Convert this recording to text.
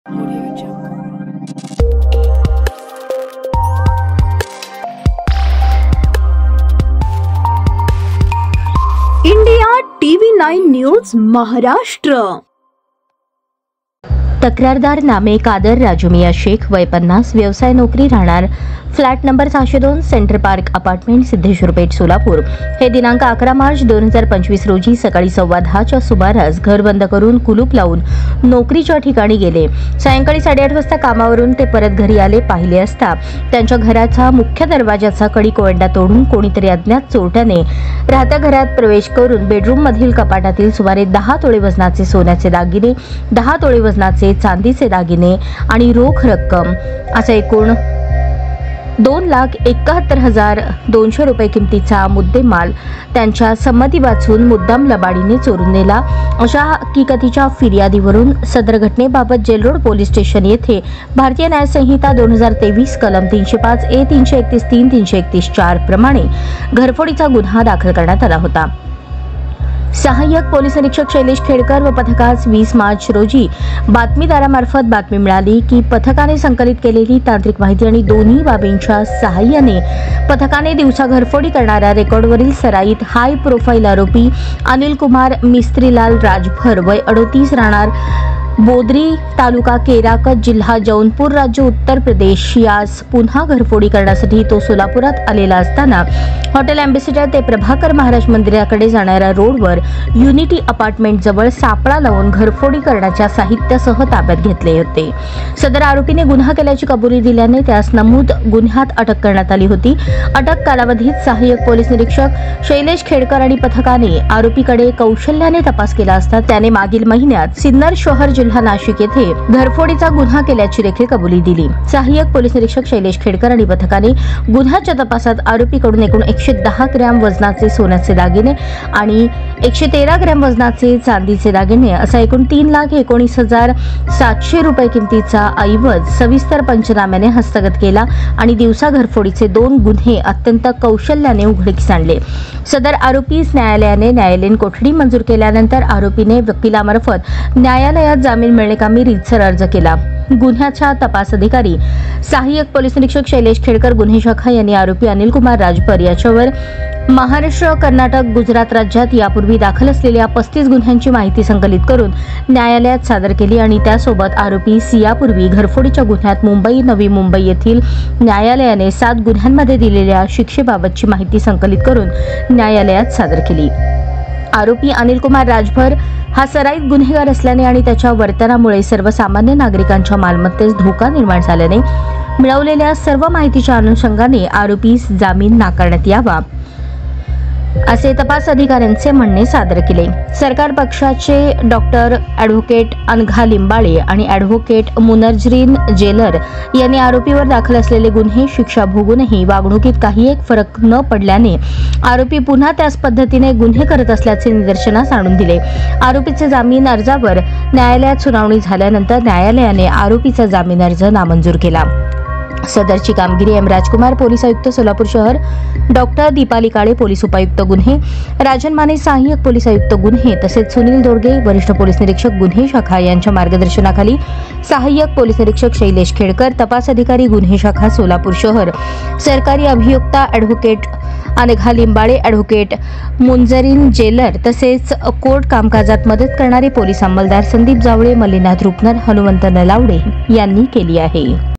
India TV9 news Maharashtra. तक्रारदार नामे कादर राजू मिया शेख, वय 50, व्यवसाय नोकरी, राहणार flat number 602, centre park apartment, Siddheshwar Peth, Solapur. हे दिनांक 11 मार्च 2025 रोजी सकाळी 10:15च्या सुमारास घर बंद करून कुलूप लावून नोकरीच्या ठिकाणी गेले। सायंकाळी 8:30 वाजता कामावरून ते परत घरी आले। पाहिले असता त्यांच्या घराचा मुख्य दरवाजाचा कडी कोंडा तोडून कोणीतरी अज्ञात चोरट्याने राहत्या घरात प्रवेश करून बेडरूम मधील कपाटातील सुमारे 10 तोळे वजनाचे सोन्याचे दागिने, 10 तोळे वजनाचे चांदीचे दागिने आणि रोख रक्कम असा एकूण 2,71,200 रुपये किमतीचा मुद्देमाल त्यांच्या संमती वाचून मुद्दाम लबाडीने चोरून नेला अशा हकीकतीच्या फिर्यादीवरून सदर घटनेबाबत जेलरोड पोलीस स्टेशन येथे भारतीय न्याय संहिता 2023 कलम 305A 331 331-4 प्रमाणे घरफोडीचा गुन्हा दाखल करण्यात आला होता। सहाय्यक पोलीस निरीक्षक शैलेश खेडकर व पथकास 20 मार्च रोजी बातमीदारामार्फत बातमी मिळाली की पथकाने संकलित केलेली तांत्रिक माहिती आणि दोन्ही बाबींच्या सहाय्याने पथकाने दिवसा घरफोडी करणाऱ्या रेकॉर्डवरील सराईत हाय प्रोफाईल आरोपी अनिल कुमार मिस्त्रीलाल राजभर, वय 38, राहणार बोदरी, तालुका केराकत, जिल्हा जौनपूर, राज्य उत्तर प्रदेश यास पुन्हा घरफोडी करण्यासाठी तो सोलापुरात आलेला असताना हॉटेल एम्बेसिडर ते प्रभाकर महाराज मंदिराकडे जाणाऱ्या रोडवर युनिटी अपार्टमेंट जवळ सापळा लावून घरफोडी करण्याच्या साहित्यासह ताब्यात घेतले होते। सदर आरोपीने गुन्हा केल्याची कबुली दिल्याने त्यास नमूद गुन्ह्यात अटक करण्यात आली होती। अटक कालावधीत सहाय्यक पोलीस निरीक्षक शैलेश खेडकर आणि पथकाने आरोपीकडे कौशल्याने तपास केला असता त्याने मागील महिन्यात सिन्नर शहर जिल्हा नाशिक येथे घरफोडीचा गुन्हा केल्याची देखील कबुली दिली। सहाय्यक पोलीस निरीक्षक शैलेश खेडकर आणि पथकाने गुन्ह्याच्या तपासात आरोपीकडून एकूण 110 ग्रॅम वजनाचे सोन्याचे दागिने आणि 113 ग्रॅम वजनाचे चांदीचे दागिने असा एकूण 3,19,700 रुपये किमतीचा ऐवज सविस्तर पंचनाम्याने हस्तगत केला आणि दिवसा घरफोडीचे 2 गुन्हे अत्यंत कौशल्याने उघडकीस आणले। सदर आरोपीस न्यायालयाने न्यायालयीन कोठडी मंजूर केल्यानंतर आरोपीने वकिलामार्फत न्यायालयात जामीन मिळण्याकामी रीतसर अर्ज केला। गुन्ह्याच्या तपास अधिकारी सहाय्यक पोलीस निरीक्षक शैलेश खेडकर, गुन्हे शाखा यांनी आरोपी अनिल कुमार राजभर याच्यावर महाराष्ट्र, कर्नाटक, गुजरात राज्यात यापूर्वी दाखल असलेल्या 35 गुन्ह्यांची माहिती संकलित करून न्यायालयात सादर केली आणि त्यासोबत आरोपीस यापूर्वी घरफोडीच्या गुन्ह्यात मुंबई, नवी मुंबई येथील न्यायालयाने 7 गुन्ह्यांमध्ये दिलेल्या शिक्षेबाबतची माहिती संकलित करून न्यायालयात सादर केली। आरोपी अनिल कुमार राजभर हा सराईत गुन्हेगार असल्याने आणि त्याच्या वर्तनामुळे सर्वसामान्य नागरिकांच्या मालमत्तेस धोका निर्माण झाल्याने मिळवलेल्या सर्व माहितीच्या अनुषंगाने आरोपीस जामीन नाकारण्यात यावा असे तपास अधिकाऱ्यांचे म्हणणे सादर केले। सरकार पक्षाचे डॉक्टर ॲडव्होकेट अनघा लिंबाळे आणि ॲडव्होकेट मुनर्जरीन जेलर यांनी आरोपीवर दाखल असलेले गुन्हे शिक्षा भोगूनही वागणुकीत काही एक फरक न पडल्याने आरोपी पुन्हा त्याच पद्धतीने गुन्हे करत असल्याचे निदर्शनास आणून दिले। आरोपीचे जामीन अर्जावर न्यायालयात सुनावणी झाल्यानंतर न्यायालयाने आरोपीचा जामीन अर्ज नामंजूर केला। सदरची कामगिरी एम राजकुमार, पोलीस आयुक्त सोलापूर शहर, डॉक्टर दीपाली काळे, पोलीस उपायुक्त गुन्हे, राजन माने, सहाय्यक पोलीस आयुक्त गुन्हे तसेच सुनील दोडगे, वरिष्ठ पोलीस निरीक्षक गुन्हे शाखा यांच्या मार्गदर्शनाखाली सहाय्यक पोलीस निरीक्षक शैलेश खेडकर, तपास अधिकारी गुन्हे शाखा सोलापूर शहर, सरकारी अभियोक्ता advocate Anagha Limbale, advocate मुनजरीन jailer तसेच कोर्ट कामकाजात मदत करणारे पोलीस अंमलदार संदीप जावळे, मल्लीनाथ रुपनर, हनुमंत नलावडे यांनी केली आहे।